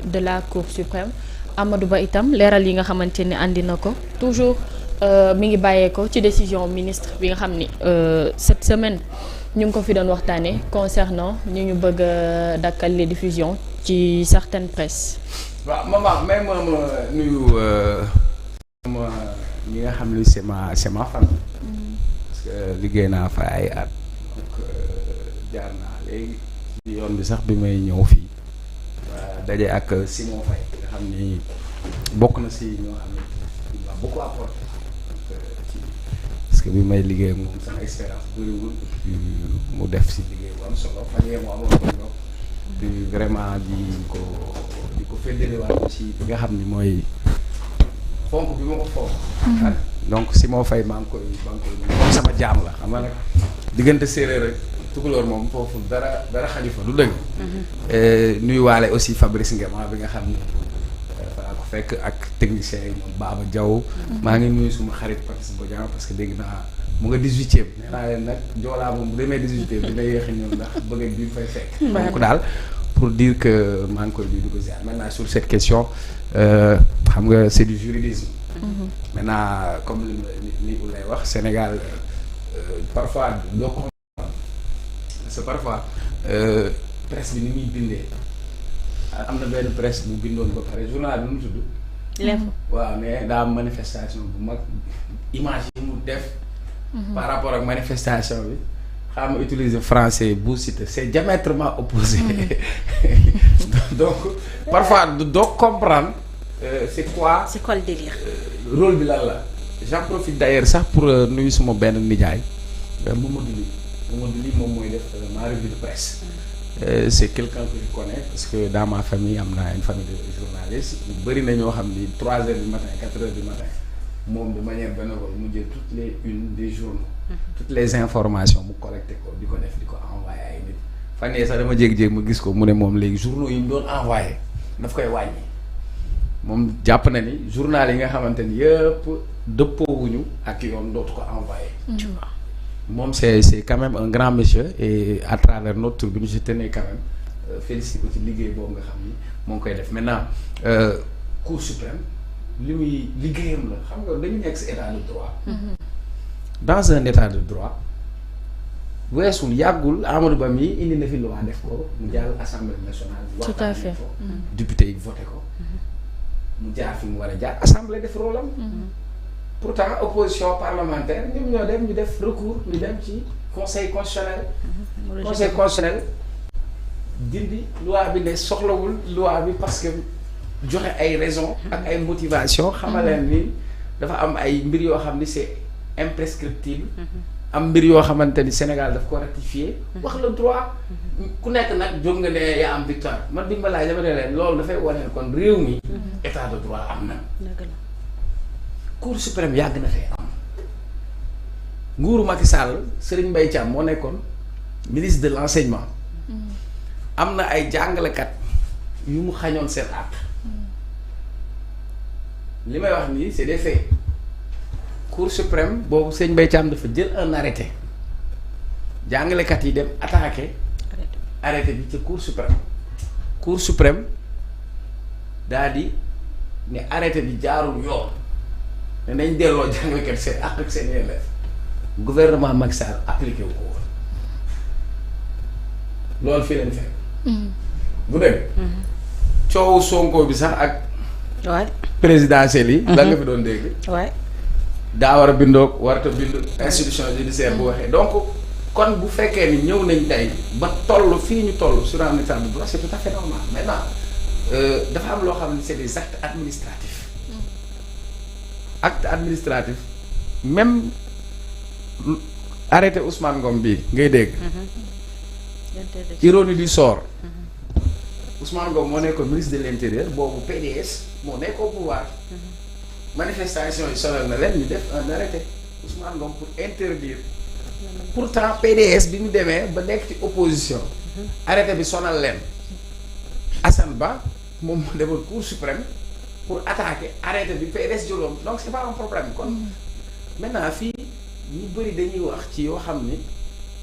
de la Cour suprême Amadou Ba itam leeral yi nga xamante ni andi na ko toujours mi ngi bàyyeeko ci décision ministre bi nga xam ni cette semaine ñu ngi ko fi doon waxtaanee concernant ñu bëgg a dakkal les diffusions ci certaines presses. waaw maman même ma nuyu sama ñi nga xam ni c'est ma famille. parce que liggéey naa fa ay at. donc jaar naa léegi ci yoon bi sax bi may ñëw fii daje ak Simon Faye nga xam ni bokk na si ñoo xam ne il m'a beaucoup apporté ci parce que bi may liggéey moom sama expérience bëriwul mu def si liggéey bu am solo fan yee mu amoon ko di vraiment di ko féddaliwaat ci bi nga xam ni mooy fonk bi ma ko fonk. donc Simon Faye maa ngi koy moom sama jaam la xam nga nag diggante séeréer rek tukulóor moom foofu dara xaju fa du dëgg. nuyuwaale aussi Fabrice Ngema bi nga xam ni falaa ko fekk ak technicien yi ñoom Baba Diaw. maa ngi nuyu suma xarit Patrice Bodian parce que dégg naa mu nga 18e nee naa leen nag Joolaa moom bu demee 18e dina yéex a ñëw ndax bëgg bi fay fekk. donc daal pour dire que maa ngi koy nuyu di ko ziar maintenant sur cette question xam nga c'est du juridisme. maintenant comme li lay wax Sénégal parfois doo ko parce que parfois presse bi ni muy bindee am na benn presse bu bindoon ba pare journal bi nu mu tudd. L'Info. waaw mais daa am manifestation bu mag image yi mu def. par rapport ak manifestation bi xam nga utiliser français bu cité c'est diamétralement opposé. donc parfois doo comprendre c'est quoi le délire. rôle bi lan la. j'en profite d'ailleurs sax pour nuyu suma benn nijaay Mamadou Ly moom mooy def ma revue de presse. C'est quelqu'un que je connais parce que dans ma famille am naa une famille de journalistes bëri na ñoo xam ni 3 heures du matin 4 heures du matin moom de manière bénévole mu jël toutes les unes des journaux. toutes les informations mu collecté ko di ko def di ko envoyé ay nit. fan yii sax dama jékki-jékki mu gis ko mu ne moom léegi journaux yi mu doon envoyé daf koy wàññi moom jàpp na ni journal yi nga xamante ni yëpp dëppoowuñu ak yoon dootu ko envoyé. moom c'est quand même un grand monsieur et à travers notre tour bi je tenais quand même félicité ko ci liggéey boobu nga xam ni moo ngi koy def maintenant Cour suprême li muy liggéeyam la xam nga dañu nekk si état de droit. dans un état de droit weesul yàggul Amadou Ba mi indi na fi loi def ko mu jàll assemblée nationale. tout à fait député yi voté ko. mu jaar fi mu war a jaar assemblée def rôle am. pourtant opposition parlementaire ñoom ñoo dem ñu def recours ñu dem ci conseil constitutionnel. conseil constitutionnel dindi loi bi ne soxlawul loi bi parce que joxe ay raisons. ak ay motivations xamaleen ni dafa am ay mbir yoo xam ni c'est imprescriptible. am mbir yoo xamante ni Sénégal daf ko ratifier wax le droit ku nekk nag jóg nga ne yaa am victoire man bi ma laaj dama ne leen loolu dafay wane kon réew mi état de droit am na. Cour suprême yàgg na fee am nguuru Macky Sall Serigne Mbaye Thiam moo nekkoon ministre de l'enseignement am na ay jàngalekat yu mu xañoon seen àq li may wax nii c'est des faits Cour suprême boobu Serigne Mbaye Thiam dafa jël un arrêté jàngalekat yi dem attaqué arrêté bi ci Cour suprême daa di ne arrêté bi jaarul yoon. ne nañ delloo jàngalekat seen ak seen élèves gouvernement Macky Sall appliqué wu ko woon loolu fii lañ fekk. bu dëgg. coowu Sonko bi sax ak. waay présidentielle yi. lan nga fi doon dégg. waay daa war a bindoo warata bind institution judiciaire bu waxee donc kon bu fekkee ni ñëw nañ tey ba toll fii ñu toll sur un état de droit c'est tout à fait normal maintenant dafa am loo xam ne c'est des actes administratifs. acte administratif même arrêté Ousmane Ngom bii ngay dégg. ironie du sort. Ousmane Ngom moo nekkoon ministre de l'intérieur boobu PDS moo nekk au pouvoir. manifestation yi sonal na leen ñu def un arrêté Ousmane Ngom pour interdire. pourtant PDS bi mu demee ba nekk ci opposition. arrêté bi sonal leen. Assane Ba moom mu demoon Cour suprême. pour attaquer arrêté bi PDS jëloon donc c'est pas un problème kon maintenant fii ñu bëri dañuy wax ci yoo xam ni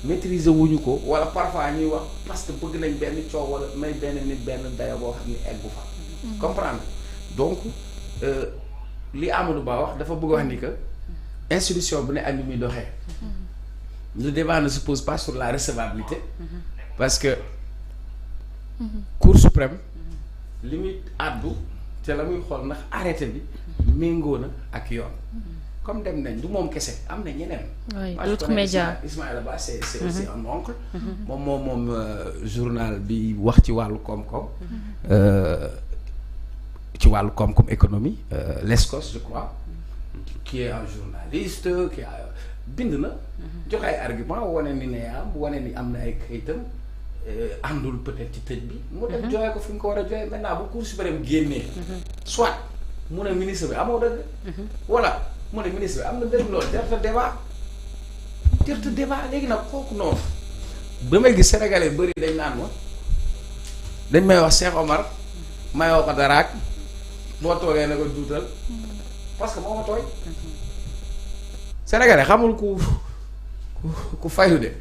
maîtriser wuñu ko wala parfois ñuy wax parce que bëgg nañ benn coow wala may benn nit benn dayo boo xam ni eggu fa comprendre donc li Amadou Ba wax dafa bëgg wax ni que institution bu ne ak ni muy doxee. le débat ne se pose pas sur la recevabilité. parce que. Cour suprême. li muy àddu te la muy xool ndax arrêté bi méngoo na ak yoon. comme dem nañ du moom kese am na ñeneen. oui d'autres médias Ismaïla Ba c'est aussi un oncle. moom journal bi wax ci wàllu koom-koom. ci wàllu koom-koom économie l'Escos je crois. qui est un journaliste qui a bind na. joxe ay argument wane ni ne wane ni am na ay kayitam. àndul peut-être ci tëj bi. mu dem jooyee ko fi mu ko war a jooyee maintenant bu Cour suprême génnee. soit mu ne ministre bi amoo dëgg. voilà mu ne ministre bi am na dëgg loolu jarta débat léegi nag kooku noonu. ba may gis sénégalais bëri dañ naan ma dañ may wax Cheikh Omar mayoo ko daraak boo toogee na ko duutal parce que moo ma tooy. sénégalais xamul ku fayu de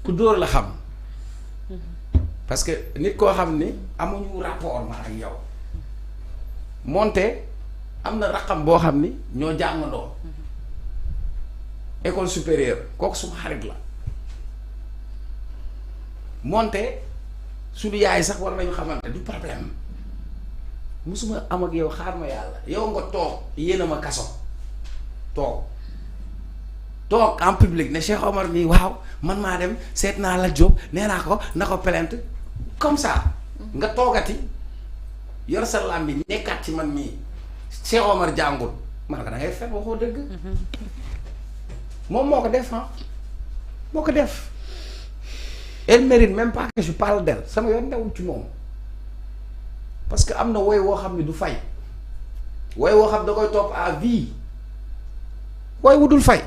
ku dóor la xam. parce que nit koo xam ni amuñu rapport ma ak yow moonte am na raqam boo xam ni ñoo jàngandoo école supérieure kooku suma xarit la moonte suñu yaay sax war nañu xamante du problème musuma am ak yow xaar ma yàlla yow nga toog yéena ma kaso toog en public ne Cheikh Omar mii waaw man maa dem seet naa la Diop nee naa ko na ko plainte comme ça nga toogati yor sa làmbi nekkaat ci man mii Cheikh Omar jàngul man ko da ngay fen waxoo dëgg moom moo ko def moo ko def elle mérite même pas que je parle d'elle sama yoon newul ci moom parce que am na woy woo xam ne du fay woy woo xam da koy topp à vie woy wudul fay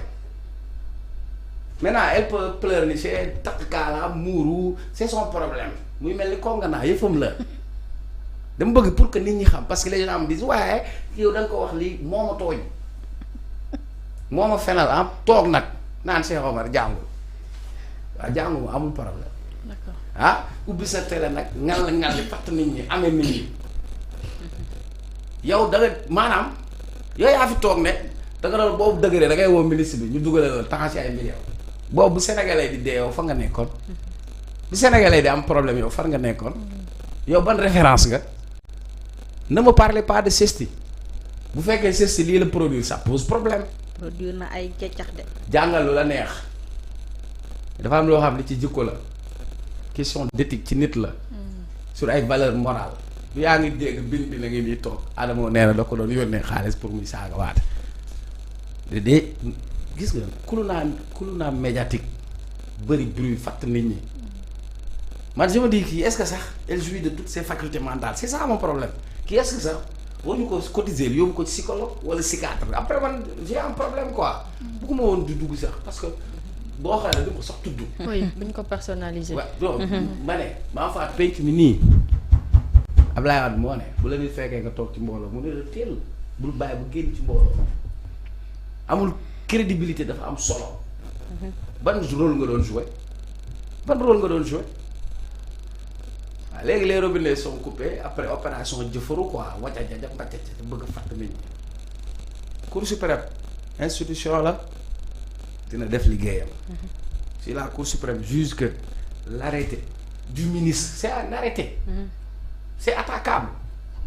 maintenant elle peut pleurer ni c'est takk kaala muuru c'est son problème muy mel ni konga naa yëfam la dama bëgg pour que nit ñi xam parce que les gens me disent waaye yow da nga ko wax lii moo ma tooñ moo ma fenal toog nag naan Cheikh Omar jàngul waaw jàngul amul problème. D'accord ubbi sa télé nag ngal li fatt nit ñi amee nit ñi yow da nga maanaam yow yaa fi toog ne da nga doon boobu dëgëree da ngay woo ministre bi ñu dugale loolu taxaw ci ay millions boobu bu sénégalais di dee yow fa nga nekkoon bu sénégalais di am problème yow far nga nekkoon yow ban référence nga ne me parlez pas de CESTI bu fekkee CESTI lii la produire ça pose problème. produire na ay keccax de. jàngal lu la neex dafa am loo xam ne ci jikko la question d'éthique ci nit la. sur ay valeurs morales. yaa ngi dégg bi na ngi nii toog Adamo nee na da ko doon yónnee xaalis pour muy saaga waate de gis nga kulu naa médiatique bëri bruit fatt nit ñi man je me dis kii est-ce que sax elle jouit de toutes ses facultés mentales c'est ça mon problème kii est-ce que sax waruñu ko cotiser yóbbu ko ci psychologue wala psychiatre après man j'ai un problème quoi bëgguma woon di dugg sax parce que boo xoolee du ko sax tudd. oui buñ ko personnaliser. waaw ma ne maa faat penc mi nii Ablaye Wade moo ne bu la nit fekkee nga toog ci mbooloo mu ne la teel bul bàyyi bu génn ci mbooloo amul crédibilité dafa am solo. ban rôle nga doon jouer waaw léegi les robinets sont coupés après opération jëfaru quoi wàcca jaja mbàcca ca bëgg a fàtt nit ñi Cour suprême institution la dina def liggéeyam. si la Cour suprême juge que l'arrêté du ministre c'est un arrêté. c'est attaquable.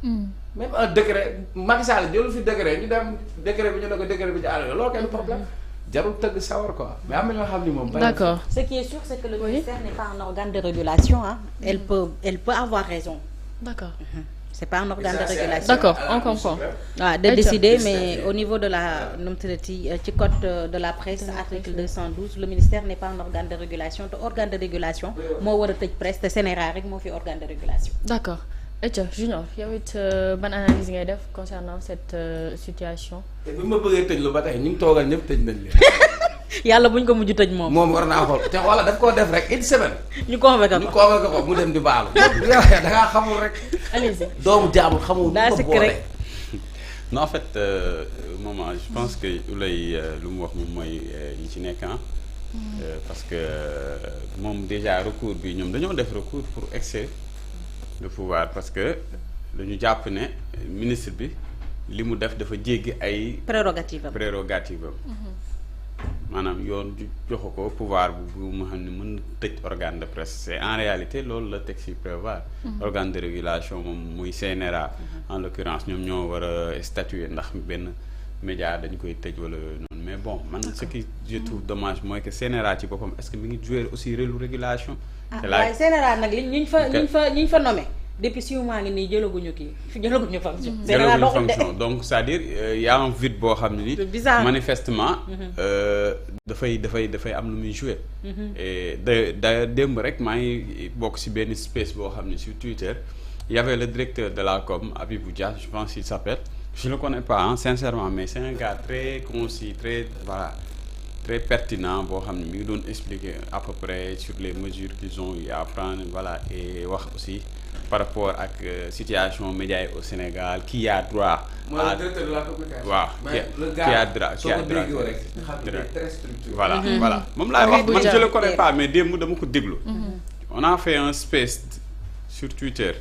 même un décret Macky Sall jëlu fi décret ñu dem décret bi ñu ne ko décret bi jaarale loolu kenn problème jarul tëgg sawar quoi mais am na ñoo xam ni moom. d'accord ce qui est sûr c'est que le ministère n'est pas un organe de régulation elle peut avoir raison. d'accord. c'est pas un organe de régulation. d'accord on comprend. de décider mais au niveau de la nu mu tuddati ci code de la presse article 212 le ministère n'est pas un organe de régulation te organe de régulation moo war a tëj presse te Sénégal rek moo fi organe de régulation. d'accord. Junior yow it ban analyse ngay def concernant cette situation. te bi ma bëggee tëj lu ba tey ñu ngi toogal ñëpp tëj nañ leen. yàlla buñ ko mujj tëj moom. moom war naa xool te xoola daf koo def rek une semaine. ñu convoqué ko mu dem di baalu. da ngaa xamul rek. allez-y doomu jaamul xamul. daa sikk rek non en fait maman je pense que lay lu mu wax moom mooy yi ci nekk parce que moom déjà recours bi ñoom dañoo def recours pour excès de pouvoir parce que dañu jàpp ne ministre bi li mu def dafa jéggi ay prérogative am maanaam yoon joxu ko pouvoir bu mu xam ne mën tëj organe de presse c'est en réalité loolu la texte yi prévoir organe de régulation moom muy CNRA en l'occurrence ñoom ñoo war a statuer ndax benn média dañ koy tëj wala noonu mais bon man ce qui je trouve dommage mooy que CNRA ci boppam est-ce que mi ngi jouer aussi rôle régulation waaye CNRA nag ñi ñu fa nommé depuis 6 mois ngi nii jëlaguñu fonction. donc c'est-à-dire y a un vide boo xam ne ni. manifestement. dafay am lu muy jouer. et da démb rek maa ngi bokk ci benn space boo xam ne sur Twitter y avait le directeur de la com Abibou Dia je pense qu'il s'appelle je le connais pas sincèrement mais c'est un gars très concis très très pertinent boo xam ne mi ngi doon expliquer à peu près sur les mesures qu'ils ont eu à prendre et wax aussi. Par rapport ak situation média yi au Sénégal qui a droit. mooy le directeur de la communication. waaw qui a droit soo ko déggoo rek xam ne très structuré. voilà moom laay wax man je le connais pas mais démb dama ko déglu. on a fait un space sur Twitter.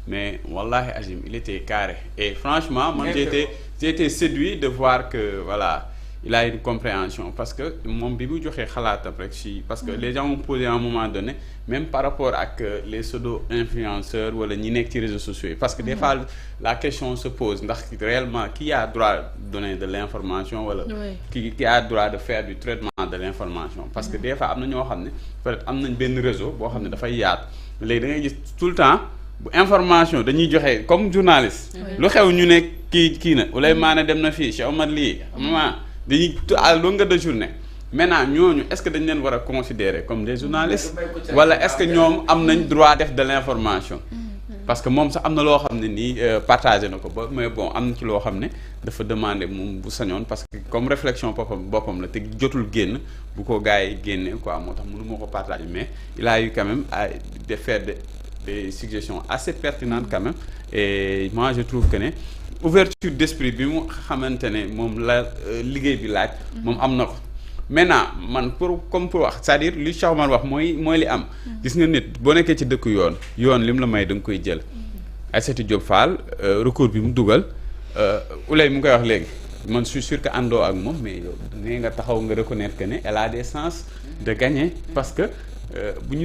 mais wallahi Azim il était carré et franchement man j'ai été séduit de voir que voilà. il a une compréhension parce que moom bi mu joxee xalaatam rek si parce que les gens ont posé à un moment donné même par rapport ak les pseudo-influenceurs wala ñi nekk ci réseaux sociaux yi parce que des fois la question se pose ndax réellement qui a droit de donner de l'information wala qui a droit de faire du traitement de l'information parce que des fois am na ñoo xam ne peut-être am nañ benn réseau boo xam ne dafay yaatu léegi da ngay gis tout le temps bu information dañuy joxe comme journaliste lu xew ñu ne kii na ulay maana dem na fii Cheikh Omar lii dañuy à longueur de journée maintenant ñooñu est-ce que dañ leen war a considérer comme des journalistes wala est-ce que ñoom am nañ droit def de l'information parce que moom sax am na loo xam ne nii partagé na ko ba mais bon am na ci loo xam ne dafa demander moom bu sañoon parce que comme réflexion boppam la te jotul génn bu ko gars yi génne quoi moo tax mënu moo ko partager mais il a eu quand même à faire des suggestions assez pertinentes quand même et moi je trouve que ne ouverture d'esprit bi mu xamante ne moom la liggéey bi laaj moom am na ko maintenant man pour wax c'est-à-dire li Cheikh Omar wax mooy li am gis nga nit boo nekkee ci dëkk yoon lim la may da nga koy jël Aïssatou Diop Fall recours bi mu dugal Oulay mu ngi koy wax léegi man je suis sûr que àndoo ak moom mais yow nee nga taxaw nga reconnaître que ne elle a des chances de gagner parce que bu ñu